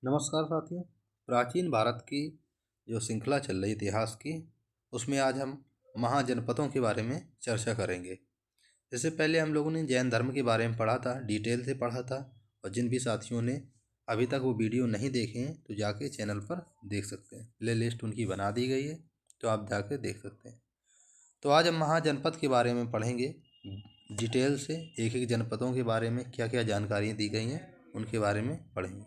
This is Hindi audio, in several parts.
नमस्कार साथियों। प्राचीन भारत की जो श्रृंखला चल रही इतिहास की, उसमें आज हम महाजनपदों के बारे में चर्चा करेंगे। इससे पहले हम लोगों ने जैन धर्म के बारे में पढ़ा था, डिटेल से पढ़ा था। और जिन भी साथियों ने अभी तक वो वीडियो नहीं देखे हैं तो जाके चैनल पर देख सकते हैं, प्ले लिस्ट उनकी बना दी गई है, तो आप जाके देख सकते हैं। तो आज हम महाजनपद के बारे में पढ़ेंगे डिटेल से। एक एक जनपदों के बारे में क्या क्या जानकारियाँ दी गई हैं उनके बारे में पढ़ेंगे।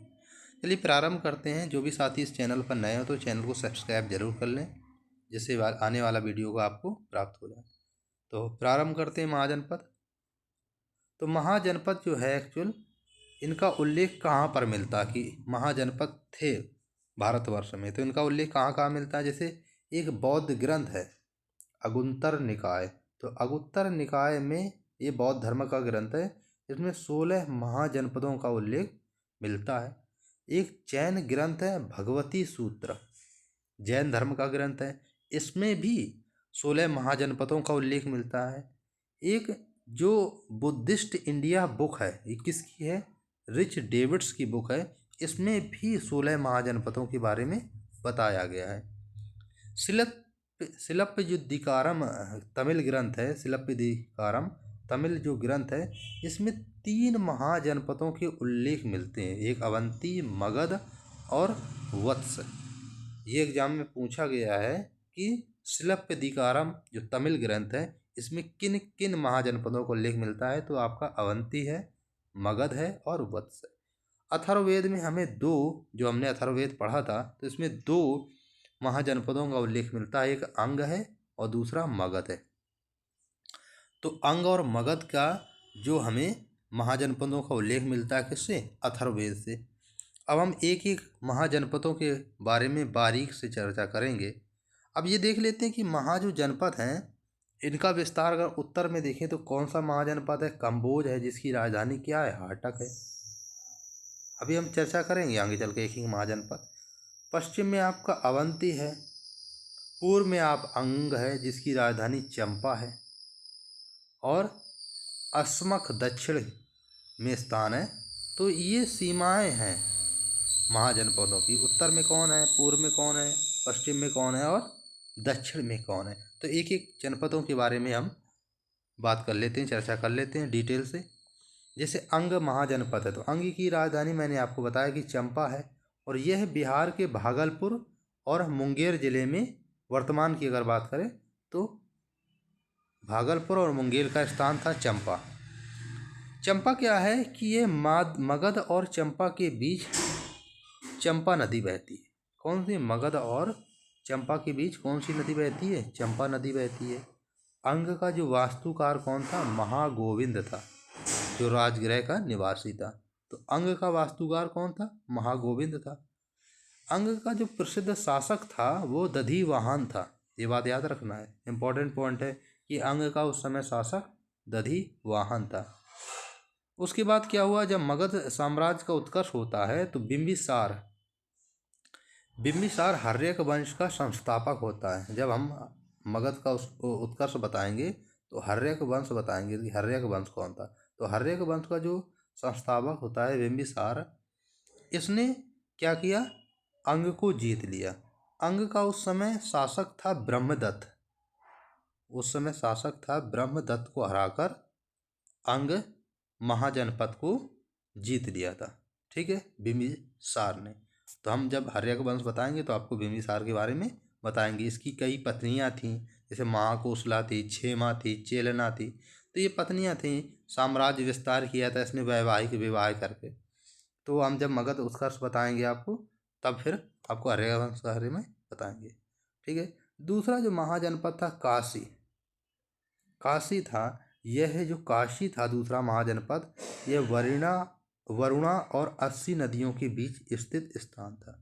चलिए प्रारंभ करते हैं। जो भी साथी इस चैनल पर नए हो तो चैनल को सब्सक्राइब जरूर कर लें, जिससे आने वाला वीडियो को आपको प्राप्त हो जाए। तो प्रारंभ करते हैं महाजनपद। तो महाजनपद जो है एक्चुअल, इनका उल्लेख कहाँ पर मिलता है कि महाजनपद थे भारतवर्ष में, तो इनका उल्लेख कहाँ कहाँ मिलता है। जैसे एक बौद्ध ग्रंथ है अगुंतर निकाय, तो अगुत्तर निकाय में ये बौद्ध धर्म का ग्रंथ है, इसमें 16 महाजनपदों का उल्लेख मिलता है। एक जैन ग्रंथ है भगवती सूत्र, जैन धर्म का ग्रंथ है, इसमें भी 16 महाजनपदों का उल्लेख मिलता है। एक जो बुद्धिस्ट इंडिया बुक है, ये किसकी है, रिच डेविड्स की बुक है, इसमें भी 16 महाजनपदों के बारे में बताया गया है। शिलप्पयुद्धीकारम तमिल ग्रंथ है, शिलप्पयुद्धीकारम तमिल जो ग्रंथ है, इसमें 3 महाजनपदों के उल्लेख मिलते हैं। एक अवंती, मगध और वत्स। ये एग्जाम में पूछा गया है कि शिलप्पयुद्धीकारम जो तमिल ग्रंथ है, इसमें किन किन महाजनपदों का उल्लेख मिलता है, तो आपका अवंती है, मगध है और वत्स है। अथर्ववेद में हमें 2, जो हमने अथर्ववेद पढ़ा था, तो इसमें 2 महाजनपदों का उल्लेख मिलता है, एक अंग है और दूसरा मगध है। तो अंग और मगध का जो हमें महाजनपदों का उल्लेख मिलता है किससे, अथर्ववेद से। अब हम एक एक महाजनपदों के बारे में बारीक से चर्चा करेंगे। अब ये देख लेते हैं कि महा जो जनपद हैं, इनका विस्तार अगर उत्तर में देखें तो कौन सा महाजनपद है, कंबोज है, जिसकी राजधानी क्या है, हाटक है। अभी हम चर्चा करेंगे आगे चल के एक एक महाजनपद। पश्चिम में आपका अवंती है, पूर्व में आप अंग है जिसकी राजधानी चंपा है, और अस्मक दक्षिण में स्थान है। तो ये सीमाएं हैं महाजनपदों की। उत्तर में कौन है, पूर्व में कौन है, पश्चिम में कौन है और दक्षिण में कौन है। तो एक एक जनपदों के बारे में हम बात कर लेते हैं, चर्चा कर लेते हैं डिटेल से। जैसे अंग महाजनपद है, तो अंग की राजधानी मैंने आपको बताया कि चंपा है, और यह बिहार के भागलपुर और मुंगेर जिले में, वर्तमान की अगर बात करें तो भागलपुर और मुंगेर का स्थान था चंपा। चंपा क्या है कि ये मगध और चंपा के बीच चंपा नदी बहती है। कौन सी, मगध और चंपा के बीच कौन सी नदी बहती है, चंपा नदी बहती है। अंग का जो वास्तुकार कौन था, महागोविंद था, जो राजगृह का निवासी था। तो अंग का वास्तुकार कौन था, महागोविंद था। अंग का जो प्रसिद्ध शासक था वो दधिवाहन था। ये बात याद रखना है, इंपॉर्टेंट पॉइंट है कि अंग का उस समय शासक दधिवाहन था। उसके बाद क्या हुआ, जब मगध साम्राज्य का उत्कर्ष होता है तो बिंबिसार हर्यक वंश का संस्थापक होता है। जब हम मगध का उत्कर्ष बताएंगे तो हर्यक वंश बताएंगे कि हर्यक वंश कौन था। तो हर्यक वंश का जो संस्थापक होता है बिंबिसार, इसने क्या किया, अंग को जीत लिया। अंग का उस समय शासक था ब्रह्मदत्त, ब्रह्मदत्त को हराकर अंग महाजनपद को जीत लिया था। ठीक है, बिंबिसार ने। तो हम जब हर्यक वंश बताएंगे तो आपको बिंबिसार के बारे में बताएंगे। इसकी कई पत्नियां थीं, जैसे महाकोशला थी, क्षेमा थी, चेलना थी। तो ये पत्नियां थीं, साम्राज्य विस्तार किया था इसने वैवाहिक विवाह करके। तो हम जब मगध उत्कर्ष बताएंगे आपको, तब फिर आपको हर्यक वंश के बारे में बताएंगे। ठीक है। दूसरा जो महाजनपद था काशी था। यह जो काशी था दूसरा महाजनपद, यह वरुणा और 80 नदियों के बीच स्थित स्थान था।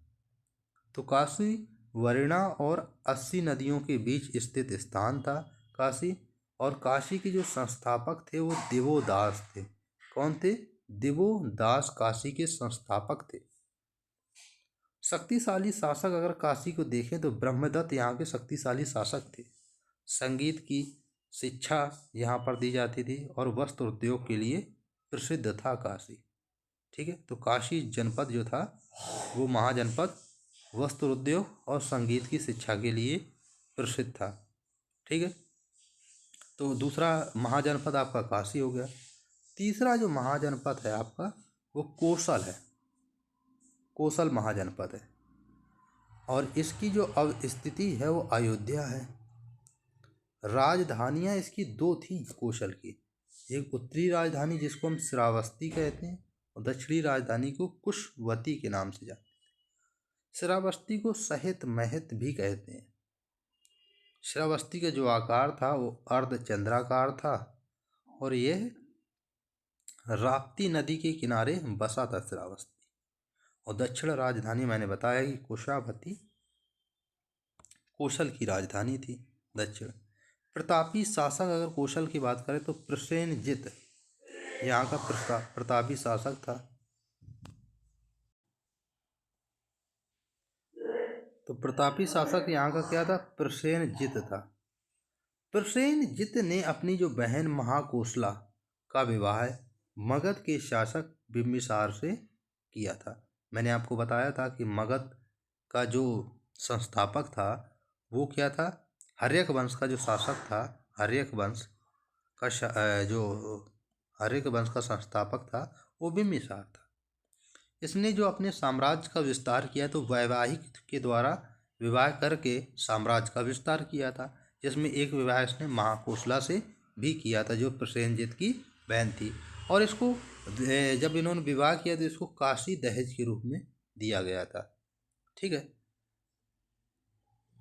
तो काशी वरुणा और 80 नदियों के बीच स्थित स्थान था काशी। और काशी के जो संस्थापक थे वो दिवोदास थे। कौन थे, दिवोदास काशी के संस्थापक थे। शक्तिशाली शासक अगर काशी को देखें तो ब्रह्मदत्त यहाँ के शक्तिशाली शासक थे। संगीत की शिक्षा यहाँ पर दी जाती थी और वस्त्र उद्योग के लिए प्रसिद्ध था काशी। ठीक है, तो काशी जनपद जो था वो महाजनपद वस्त्र उद्योग और संगीत की शिक्षा के लिए प्रसिद्ध था। ठीक है, तो दूसरा महाजनपद आपका काशी हो गया। तीसरा जो महाजनपद है आपका वो कोसल है, कोसल महाजनपद है, और इसकी जो अब स्थिति है वो अयोध्या है। राजधानियाँ इसकी दो थी कोसल की, एक उत्तरी राजधानी जिसको हम श्रावस्ती कहते हैं और दक्षिणी राजधानी को कुशवती के नाम से जानते हैं। श्रावस्ती को सहित महत भी कहते हैं। श्रावस्ती का जो आकार था वो अर्धचंद्राकार था और यह राप्ती नदी के किनारे बसा था श्रावस्ती। और दक्षिण राजधानी मैंने बताया कि कुशावती कोसल की राजधानी थी दक्षिण। प्रतापी शासक अगर कोसल की बात करें तो प्रसेनजित यहाँ का प्रतापी शासक था। तो प्रतापी शासक यहाँ का क्या था? प्रसेनजित था। प्रसेनजित ने अपनी जो बहन महाकोसला का विवाह मगध के शासक बिंबिसार से किया था। मैंने आपको बताया था कि मगध का जो संस्थापक था वो क्या था? हर्यक वंश का जो शासक था, हर्यक वंश का संस्थापक था वो बिंबिसार था। इसने जो अपने साम्राज्य का विस्तार किया तो वैवाहिक के द्वारा विवाह करके साम्राज्य का विस्तार किया था, जिसमें एक विवाह इसने महाकोसला से भी किया था जो प्रसेनजित की बहन थी। और इसको जब इन्होंने विवाह किया तो इसको काशी दहेज के रूप में दिया गया था। ठीक है,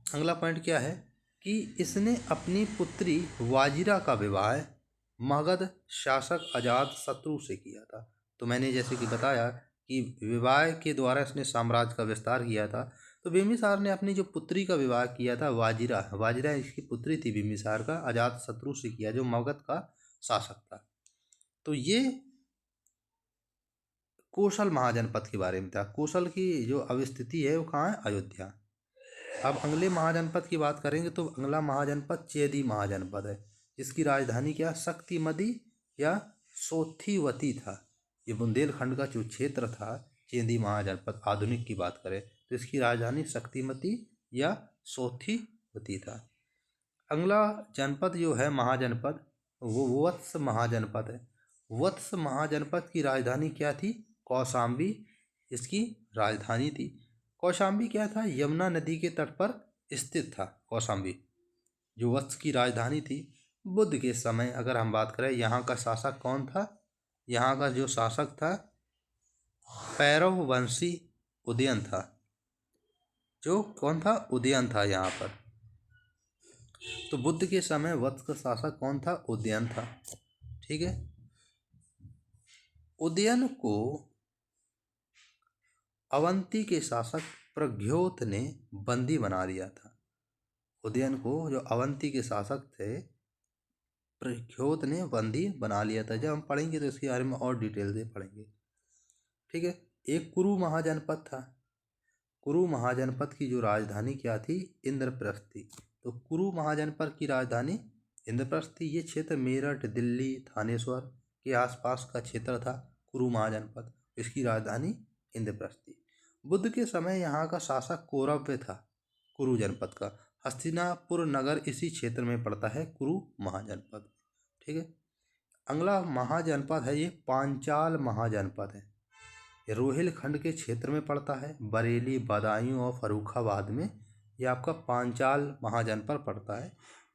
अगला पॉइंट क्या है कि इसने अपनी पुत्री वाजिरा का विवाह मगध शासक अजात शत्रु से किया था। तो मैंने जैसे कि बताया कि विवाह के द्वारा इसने साम्राज्य का विस्तार किया था। तो बिंबिसार ने अपनी जो पुत्री का विवाह किया था वाजिरा इसकी पुत्री थी बिंबिसार का, अजात शत्रु से किया जो मगध का शासक था। तो ये कोसल महाजनपद के बारे में था। कोसल की जो अवस्थिति है वो कहाँ है? अयोध्या। अब अगले महाजनपद की बात करेंगे तो अगला महाजनपद चेदी महाजनपद है, जिसकी राजधानी क्या? शक्तिमती या सोथिवती था। ये बुंदेलखंड का जो क्षेत्र था चेदी महाजनपद आधुनिक की बात करें तो इसकी राजधानी शक्तिमती या सोथिवती था। अगला जनपद जो है महाजनपद वो वत्स महाजनपद है। वत्स महाजनपद की राजधानी क्या थी? कौशाम्बी इसकी राजधानी थी। कौशाम्बी क्या था? यमुना नदी के तट पर स्थित था कौशाम्बी, जो वत्स की राजधानी थी। बुद्ध के समय अगर हम बात करें यहाँ का शासक कौन था? यहाँ का जो शासक था पैरव वंशी उदयन था। जो कौन था? उदयन था यहाँ पर। तो बुद्ध के समय वत्स का शासक कौन था? उदयन था। ठीक है, उदयन को अवंती के शासक प्रग्योत ने बंदी बना लिया था। उदयन को जो अवंती के शासक थे प्रग्योत ने बंदी बना लिया था। जब हम पढ़ेंगे तो इसके बारे में और डिटेल से पढ़ेंगे। ठीक है, एक कुरु महाजनपद था। कुरु महाजनपद की जो राजधानी क्या थी? इंद्रप्रस्थ थी। तो कुरु महाजनपद की राजधानी इंद्रप्रस्थ थी। ये क्षेत्र मेरठ, दिल्ली, थानेश्वर के आसपास का क्षेत्र था कुरु महाजनपद। इसकी राजधानी इंद्रप्रस्थ थी। बुद्ध के समय यहाँ का शासक कौरव्य था कुरु जनपद का। हस्तिनापुर नगर इसी क्षेत्र में पड़ता है कुरु महाजनपद। ठीक है, अगला महाजनपद है ये पांचाल महाजनपद है। ये रोहिलखंड के क्षेत्र में पड़ता है। बरेली, बदायूं और फर्रुखाबाद में ये आपका पांचाल महाजनपद पड़ता है।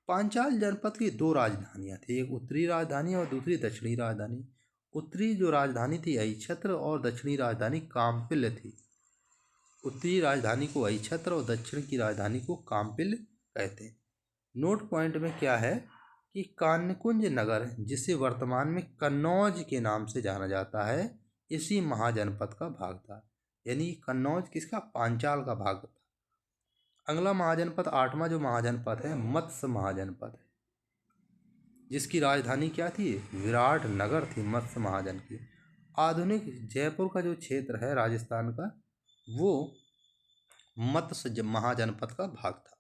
पांचाल जनपद की दो राजधानियाँ थी, एक उत्तरी राजधानी और दूसरी दक्षिणी राजधानी। उत्तरी जो राजधानी थी अहिछत्र और दक्षिणी राजधानी काम्पिल्य थी। उत्तरी राजधानी को अहिछत्र और दक्षिण की राजधानी को काम्पिल्य कहते हैं। नोट पॉइंट में क्या है कि कान्यकुंज नगर जिसे वर्तमान में कन्नौज के नाम से जाना जाता है इसी महाजनपद का भाग था। यानी कन्नौज किसका? पांचाल का भाग था। अगला महाजनपद आठवां जो महाजनपद है मत्स्य महाजनपद है, जिसकी राजधानी क्या थी? विराट नगर थी मत्स्य महाजन की। आधुनिक जयपुर का जो क्षेत्र है राजस्थान का वो मत्स्य महाजनपद का भाग था।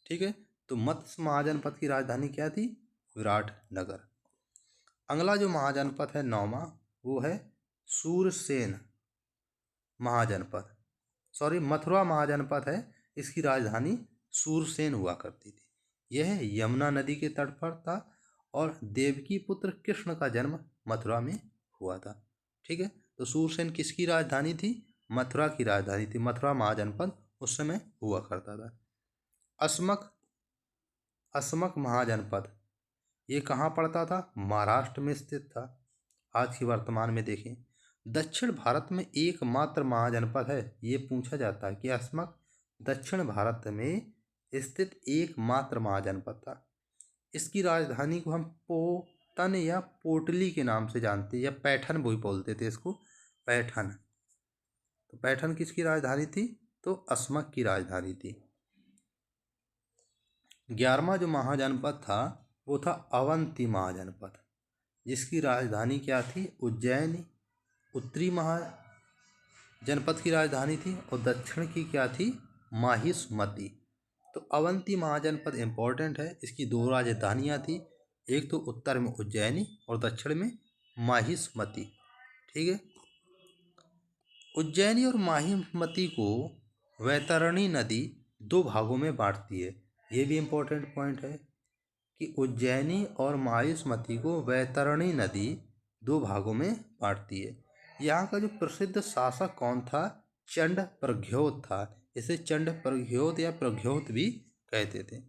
ठीक है, तो मत्स्य महाजनपद की राजधानी क्या थी? विराट नगर। अगला जो महाजनपद है नौवां वो है सूरसेन महाजनपद। मथुरा महाजनपद है, इसकी राजधानी सूरसेन हुआ करती थी। यह यमुना नदी के तट पर था और देवकी पुत्र कृष्ण का जन्म मथुरा में हुआ था। ठीक है, तो सूरसेन किसकी राजधानी थी? मथुरा की राजधानी थी। मथुरा महाजनपद उस समय हुआ करता था। अस्मक अस्मक महाजनपद ये कहाँ पड़ता था? महाराष्ट्र में स्थित था। आज की वर्तमान में देखें, दक्षिण भारत में एकमात्र महाजनपद है, ये पूछा जाता है कि अस्मक दक्षिण भारत में स्थित एकमात्र महाजनपद था। इसकी राजधानी को हम पोतन या पोटली के नाम से जानते हैं, या पैठन भी बोलते थे इसको, पैठन। तो पैठन किसकी राजधानी थी? तो अस्मक की राजधानी थी। 11वां जो महाजनपद था वो था अवंती महाजनपद, जिसकी राजधानी क्या थी? उज्जैन। उत्तरी महाजनपद की राजधानी थी और दक्षिण की क्या थी? माहिष्मति। तो अवंती महाजनपद इम्पोर्टेंट है। इसकी दो राजधानियाँ थी, एक तो उत्तर में उज्जैनी और दक्षिण में माहिष्मति। ठीक है, उज्जैनी और माहिष्मति को वैतरणी नदी दो भागों में बांटती है। ये भी इम्पोर्टेंट पॉइंट है कि उज्जैनी और माहिष्मति को वैतरणी नदी दो भागों में बांटती है। यहाँ का जो प्रसिद्ध शासक कौन था? चंड प्रघ्योत था। इसे चंड प्रघ्योत या प्रघ्योत भी कहते थे।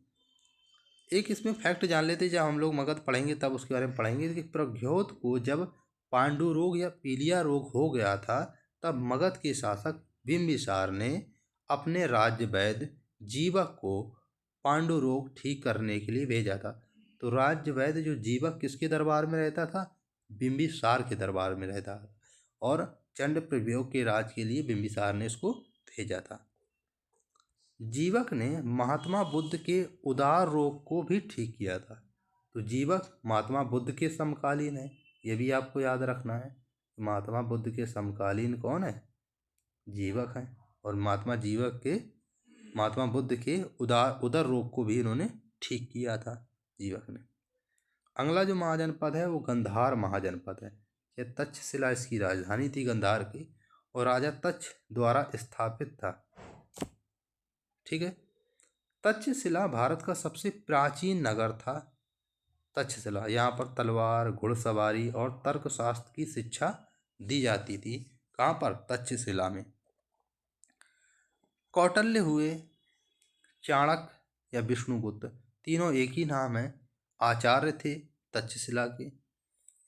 एक इसमें फैक्ट जान लेते, जब हम लोग मगध पढ़ेंगे तब उसके बारे में पढ़ेंगे कि प्रघ्योत को जब पांडु रोग या पीलिया रोग हो गया था, तब मगध के शासक बिंबिसार ने अपने राज्य वैद्य जीवक को पांडु रोग ठीक करने के लिए भेजा था। तो राज्य वैद्य जो जीवक किसके दरबार में रहता था? बिंबिसार के दरबार में रहता था, और चंड प्रभयोग के राज के लिए बिंबिसार ने इसको भेजा था। जीवक ने महात्मा बुद्ध के उदार रोग को भी ठीक किया था। तो जीवक महात्मा बुद्ध के समकालीन है, ये भी आपको याद रखना है। महात्मा बुद्ध के समकालीन कौन है? जीवक है। और महात्मा बुद्ध के उदर रोग को भी इन्होंने ठीक किया था, जीवक ने। अगला जो महाजनपद है वो गंधार महाजनपद है। यह तक्षशिला इसकी राजधानी थी, गंधार की, और राजा तक्ष द्वारा स्थापित था। ठीक है, तक्षशिला भारत का सबसे प्राचीन नगर था। तक्षशिला, यहाँ पर तलवार, घुड़सवारी और तर्कशास्त्र की शिक्षा दी जाती थी। कहाँ पर? तक्षशिला में। कौटिल्य हुए, चाणक्य या विष्णुगुप्त, तीनों एक ही नाम है, आचार्य थे तक्षशिला के।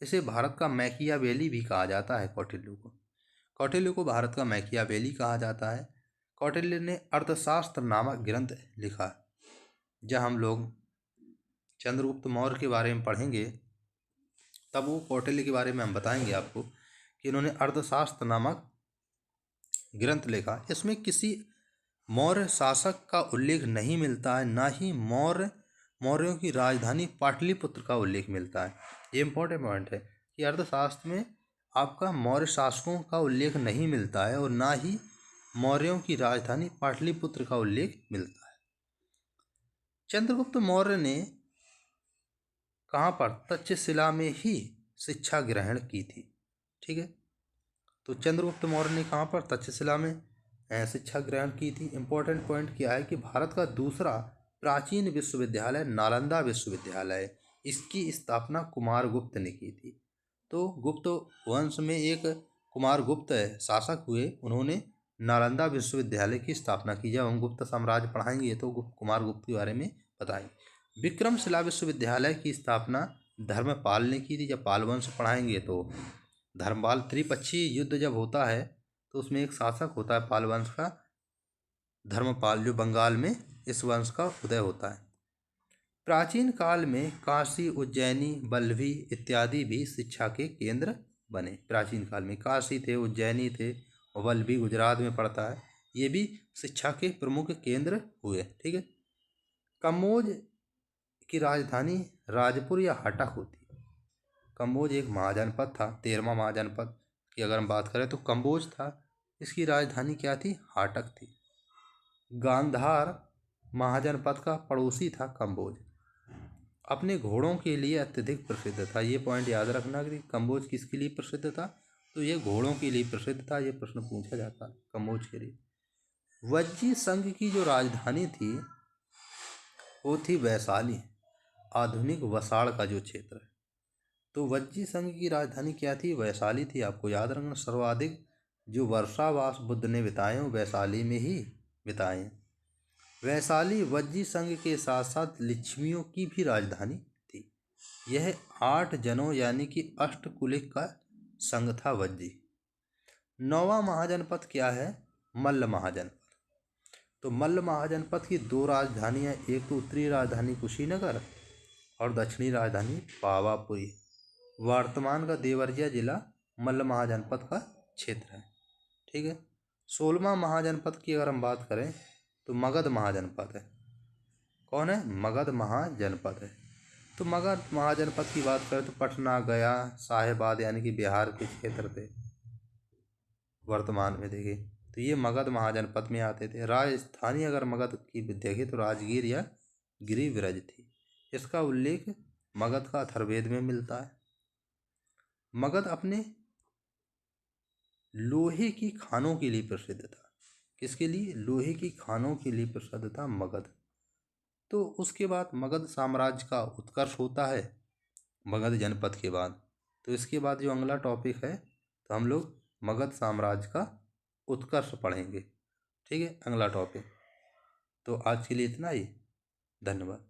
इसे भारत का मैकियावेली भी कहा जाता है। कौटिल्य को भारत का मैकियावेली कहा जाता है। कौटिल्य ने अर्थशास्त्र नामक ग्रंथ लिखा। जब हम लोग चंद्रगुप्त मौर्य के बारे में पढ़ेंगे तब वो कौटिल्य के बारे में हम बताएंगे आपको कि इन्होंने अर्थशास्त्र नामक ग्रंथ लिखा। इसमें किसी मौर्य शासक का उल्लेख नहीं मिलता है, ना ही मौर्यों की राजधानी पाटलिपुत्र का उल्लेख मिलता है। ये इंपॉर्टेंट पॉइंट है कि अर्थशास्त्र में आपका मौर्य शासकों का उल्लेख नहीं मिलता है और ना ही मौर्यों की राजधानी पाटलिपुत्र का उल्लेख मिलता है। चंद्रगुप्त मौर्य ने कहाँ पर? तक्षशिला में ही शिक्षा ग्रहण की थी। ठीक है, तो चंद्रगुप्त मौर्य ने कहाँ पर? तक्षशिला में शिक्षा ग्रहण की थी। इम्पोर्टेंट पॉइंट क्या है कि भारत का दूसरा प्राचीन विश्वविद्यालय नालंदा विश्वविद्यालय, इसकी स्थापना कुमारगुप्त ने की थी। तो गुप्त वंश में एक कुमारगुप्त शासक हुए, उन्होंने नालंदा विश्वविद्यालय की स्थापना की। जब हम गुप्त साम्राज्य पढ़ाएंगे तो कुमारगुप्त के बारे में बताएंगे। विक्रमशिला विश्वविद्यालय की स्थापना धर्मपाल ने की थी। जब पाल वंश पढ़ाएंगे तो धर्मपाल त्रिपक्षीय युद्ध जब होता है तो उसमें एक शासक होता है पाल वंश का, धर्मपाल, जो बंगाल में इस वंश का उदय होता है। प्राचीन काल में काशी, उज्जैनी, बल्लभी इत्यादि भी शिक्षा के केंद्र बने। प्राचीन काल में काशी थे, उज्जैनी थे और बल्लभी गुजरात में पड़ता है, ये भी शिक्षा के प्रमुख केंद्र हुए। ठीक है, कम्बोज की राजधानी राजपुर या हटक होती है। कम्बोज एक महाजनपद था, 13वां महाजनपद की अगर हम बात करें तो कम्बोज था। इसकी राजधानी क्या थी? हाटक थी। गांधार महाजनपद का पड़ोसी था कम्बोज। अपने घोड़ों के लिए अत्यधिक प्रसिद्ध था। ये पॉइंट याद रखना कि कम्बोज किसके लिए प्रसिद्ध था? तो ये घोड़ों के लिए प्रसिद्ध था। ये प्रश्न पूछा जाता है कम्बोज के लिए। वज्जी संघ की जो राजधानी थी वो थी वैशाली, आधुनिक वसाड़ का जो क्षेत्र है। तो वज्जी संघ की राजधानी क्या थी? वैशाली थी। आपको याद रखना, सर्वाधिक जो वर्षावास बुद्ध ने बिताए वो वैशाली में ही बिताए हैं। वैशाली वज्जी संघ के साथ साथ लिच्छवियों की भी राजधानी थी। यह 8 जनों यानी कि अष्टकुलिक का संघ था वज्जी। 9वां महाजनपद क्या है? मल्ल महाजनपद। तो मल्ल महाजनपद की 2 राजधानियाँ, एक तो उत्तरी राजधानी कुशीनगर और दक्षिणी राजधानी पावापुरी। वर्तमान का देवरिया जिला मल्ल महाजनपद का क्षेत्र है। ठीक है। 16वां महाजनपद की अगर हम बात करें तो मगध महाजनपद है। कौन है? मगध महाजनपद है। तो मगध महाजनपद की बात करें तो पटना, गया, साहेबाद यानी कि बिहार के क्षेत्र थे वर्तमान में। देखिए तो ये मगध महाजनपद में आते थे। राजधानी अगर मगध की देखें तो राजगीर या गिरिव्रज थी। इसका उल्लेख मगध का अथर्ववेद में मिलता है। मगध अपने लोहे की खानों के लिए प्रसिद्ध था। किसके लिए? लोहे की खानों के लिए प्रसिद्ध था मगध। तो उसके बाद मगध साम्राज्य का उत्कर्ष होता है मगध जनपद के बाद। तो इसके बाद जो अगला टॉपिक है तो हम लोग मगध साम्राज्य का उत्कर्ष पढ़ेंगे। ठीक है, अगला टॉपिक। तो आज के लिए इतना ही। धन्यवाद।